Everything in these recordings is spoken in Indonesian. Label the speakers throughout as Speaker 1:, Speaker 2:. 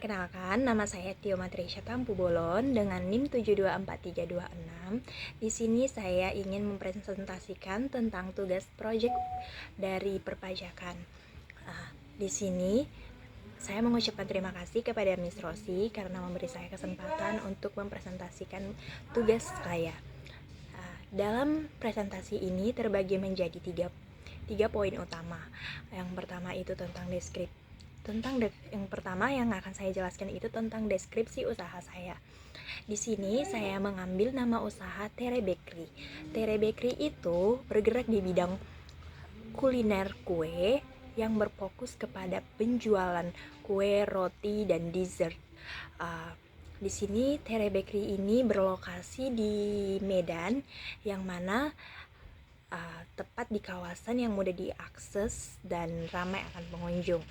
Speaker 1: Perkenalkan, nama saya Tio Matrisha Tampu Bolon dengan NIM 724326. Di sini saya ingin mempresentasikan tentang tugas proyek dari perpajakan. Di sini saya mengucapkan terima kasih kepada Miss Rosi karena memberi saya kesempatan untuk mempresentasikan tugas saya. Dalam presentasi ini terbagi menjadi tiga poin utama. Yang pertama itu tentang yang pertama yang akan saya jelaskan itu tentang deskripsi usaha saya. Di sini saya mengambil nama usaha Tere Bakery. Tere Bakery itu bergerak di bidang kuliner kue yang berfokus kepada penjualan kue, roti, dan dessert. Di sini Tere Bakery ini berlokasi di Medan, yang mana tepat di kawasan yang mudah diakses dan ramai akan pengunjung.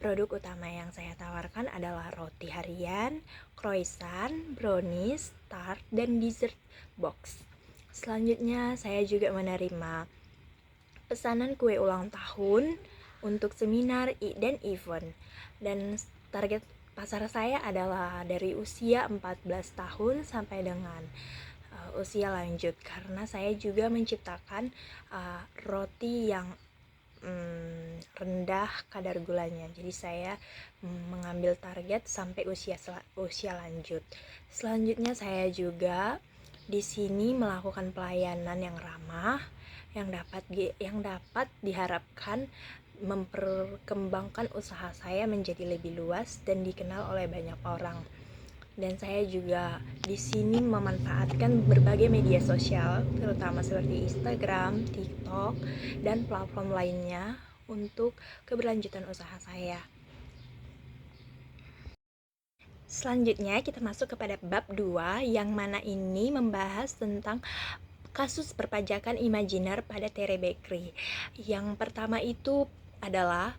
Speaker 1: Produk utama yang saya tawarkan adalah roti harian, croissant, brownies, tart, dan dessert box. Selanjutnya saya juga menerima pesanan kue ulang tahun untuk seminar dan event. Dan target pasar saya adalah dari usia 14 tahun sampai dengan usia lanjut, karena saya juga menciptakan roti yang rendah kadar gulanya. Jadi saya mengambil target sampai usia lanjut. Selanjutnya saya juga di sini melakukan pelayanan yang ramah yang dapat diharapkan memperkembangkan usaha saya menjadi lebih luas dan dikenal oleh banyak orang. Dan saya juga di sini memanfaatkan berbagai media sosial, terutama seperti Instagram, TikTok, dan platform lainnya untuk keberlanjutan usaha saya. Selanjutnya kita masuk kepada bab 2, yang mana ini membahas tentang kasus perpajakan imajiner pada Tere Bakery. Yang pertama itu adalah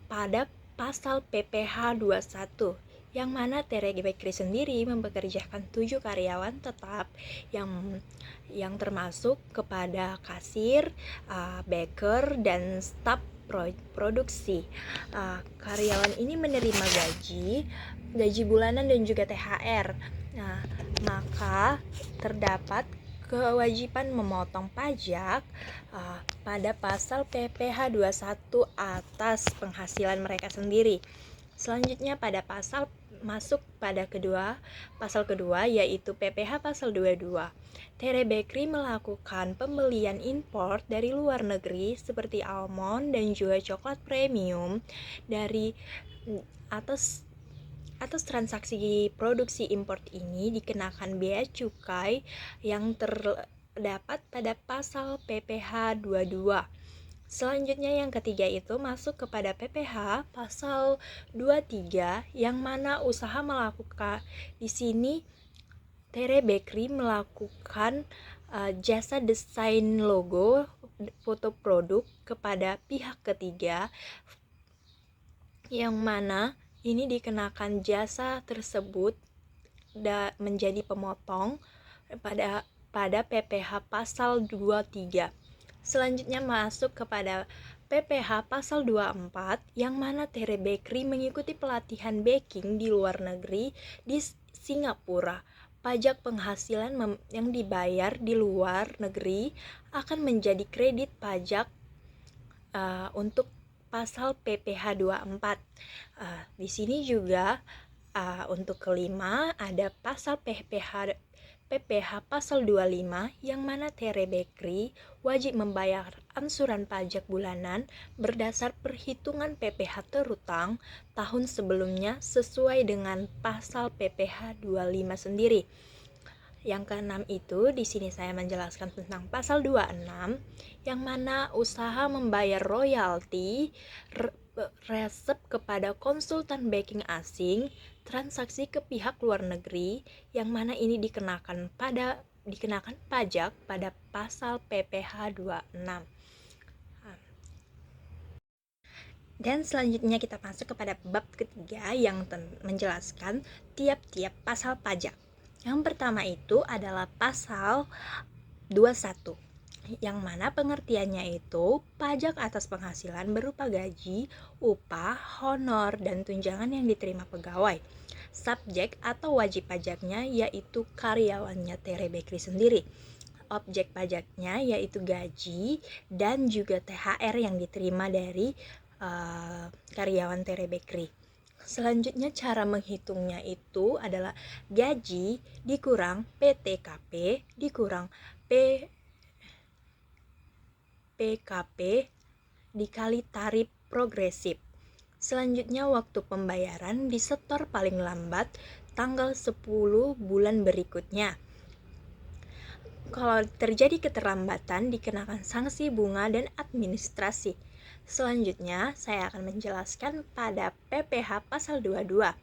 Speaker 1: pada pasal PPh 21, yang mana Tere Bakery sendiri mempekerjakan 7 karyawan tetap yang termasuk kepada kasir, baker, dan staf produksi. Karyawan ini menerima gaji bulanan dan juga THR. Maka terdapat kewajiban memotong pajak pada pasal PPh 21 atas penghasilan mereka sendiri. Selanjutnya masuk pada pasal kedua, yaitu PPh pasal 22. Tere Bakery melakukan pembelian impor dari luar negeri seperti almond dan juga coklat premium dari atas transaksi produksi impor ini dikenakan bea cukai yang terdapat pada pasal PPh 22. Selanjutnya yang ketiga itu masuk kepada PPh pasal 23, yang mana usaha melakukan di sini Tere Bakery melakukan jasa desain logo, foto produk kepada pihak ketiga, yang mana ini dikenakan jasa tersebut menjadi pemotong pada PPh pasal 23. Selanjutnya masuk kepada PPh pasal 24, yang mana Tere Bakery mengikuti pelatihan baking di luar negeri di Singapura. Pajak penghasilan yang dibayar di luar negeri akan menjadi kredit pajak untuk pasal PPh 24. Di sini juga untuk kelima ada pasal PPh pasal 25, yang mana Tere Bakery wajib membayar angsuran pajak bulanan berdasar perhitungan PPh terutang tahun sebelumnya sesuai dengan pasal PPh 25 sendiri. Yang keenam itu di sini saya menjelaskan tentang pasal 26, yang mana usaha membayar royalti resep kepada konsultan baking asing, transaksi ke pihak luar negeri, yang mana ini dikenakan pajak pada pasal PPh 26. Dan selanjutnya kita masuk kepada bab ketiga yang menjelaskan tiap-tiap pasal pajak. Yang pertama itu adalah pasal 21. yang mana pengertiannya itu pajak atas penghasilan berupa gaji, upah, honor, dan tunjangan yang diterima pegawai. Subjek atau wajib pajaknya yaitu karyawannya Tere Bakery sendiri. Objek pajaknya yaitu gaji dan juga THR yang diterima dari karyawan Tere Bakery. Selanjutnya cara menghitungnya itu adalah gaji dikurang PTKP dikurang PKP dikali tarif progresif. Selanjutnya waktu pembayaran disetor paling lambat tanggal 10 bulan berikutnya. Kalau terjadi keterlambatan dikenakan sanksi bunga dan administrasi. Selanjutnya saya akan menjelaskan pada PPh pasal 22.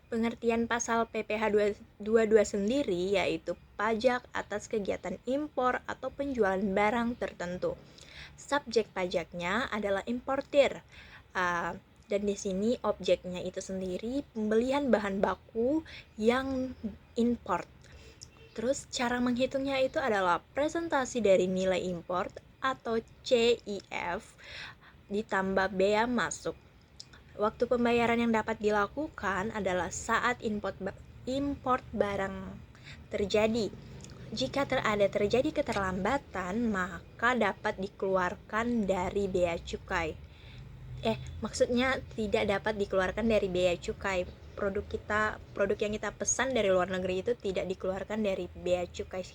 Speaker 1: Pengertian pasal PPh 22 sendiri yaitu pajak atas kegiatan impor atau penjualan barang tertentu. Subjek pajaknya adalah importir. Dan di sini objeknya itu sendiri pembelian bahan baku yang import. Terus cara menghitungnya itu adalah presentasi dari nilai import atau CIF ditambah bea masuk. Waktu pembayaran yang dapat dilakukan adalah saat import barang terjadi. Jika ada terjadi keterlambatan, maka dapat dikeluarkan dari bea cukai. Maksudnya tidak dapat dikeluarkan dari bea cukai. Produk yang kita pesan dari luar negeri itu tidak dikeluarkan dari bea cukai.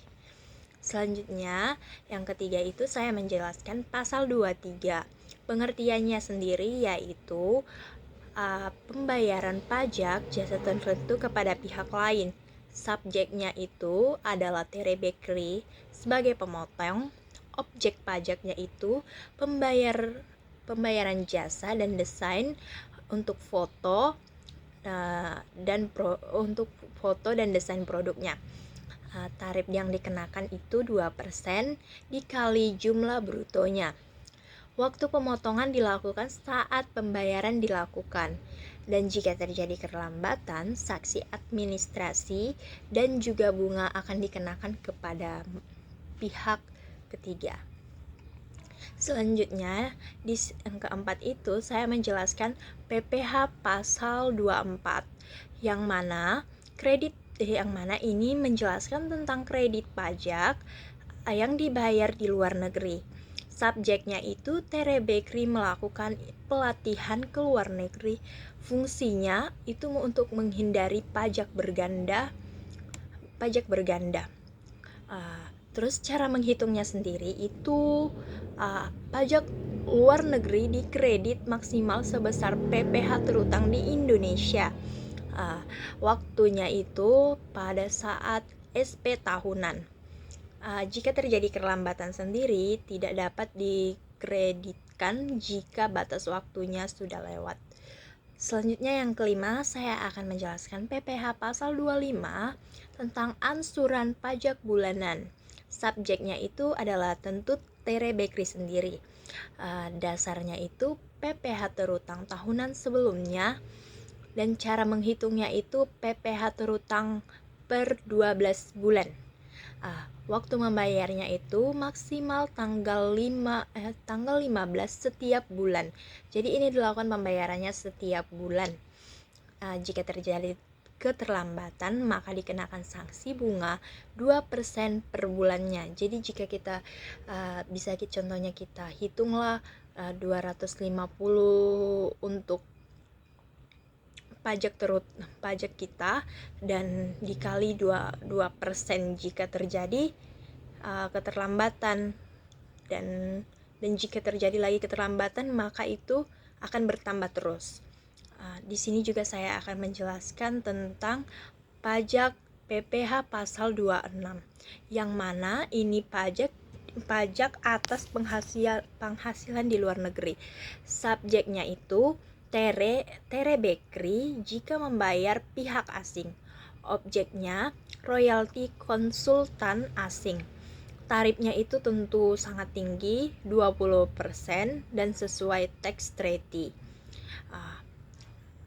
Speaker 1: Selanjutnya, yang ketiga itu saya menjelaskan pasal 23. Pengertiannya sendiri yaitu pembayaran pajak jasa tertentu kepada pihak lain. Subjeknya itu adalah Tere Bakery sebagai pemotong. Objek pajaknya itu pembayaran jasa dan desain untuk foto dan desain produknya. Tarif yang dikenakan itu 2% dikali jumlah brutonya. Waktu pemotongan dilakukan saat pembayaran dilakukan. Dan jika terjadi keterlambatan, sanksi administrasi dan juga bunga akan dikenakan kepada pihak ketiga. Selanjutnya, di yang keempat itu saya menjelaskan PPh pasal 24 yang mana ini menjelaskan tentang kredit pajak yang dibayar di luar negeri. Subjeknya itu Tere Bakery melakukan pelatihan ke luar negeri. Fungsinya itu untuk menghindari pajak berganda. Terus cara menghitungnya sendiri itu pajak luar negeri dikredit maksimal sebesar PPh terutang di Indonesia. Waktunya itu pada saat SP tahunan. Jika terjadi keterlambatan sendiri tidak dapat dikreditkan jika batas waktunya sudah lewat. Selanjutnya yang kelima, saya akan menjelaskan PPh pasal 25 tentang ansuran pajak bulanan. Subjeknya itu adalah tentu Tere Bakery sendiri. Dasarnya itu PPh terutang tahunan sebelumnya dan cara menghitungnya itu PPh terutang per 12 bulan. Waktu membayarnya itu maksimal tanggal 15 setiap bulan. Jadi ini dilakukan pembayarannya setiap bulan. Jika terjadi keterlambatan maka dikenakan sanksi bunga 2% per bulannya. Jadi jika kita contohnya kita hitunglah 250 untuk pajak kita dan dikali 2% jika terjadi keterlambatan dan jika terjadi lagi keterlambatan maka itu akan bertambah terus. Di sini juga saya akan menjelaskan tentang pajak PPh pasal 26 yang mana ini pajak atas penghasilan di luar negeri. Subjeknya itu Tere Bakery jika membayar pihak asing. Objeknya royalti konsultan asing. Tarifnya itu tentu sangat tinggi, 20% dan sesuai tax treaty.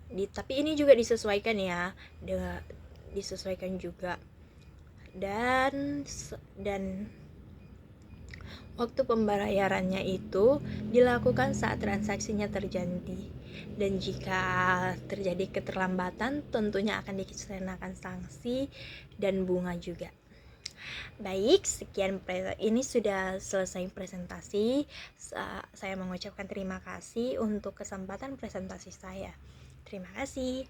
Speaker 1: Tapi ini juga disesuaikan ya, disesuaikan juga. Dan Waktu pembayarannya itu dilakukan saat transaksinya terjadi, dan jika terjadi keterlambatan tentunya akan dikenakan sanksi dan bunga juga. Baik, sekian ini sudah selesai presentasi. Saya mengucapkan terima kasih untuk kesempatan presentasi saya. Terima kasih.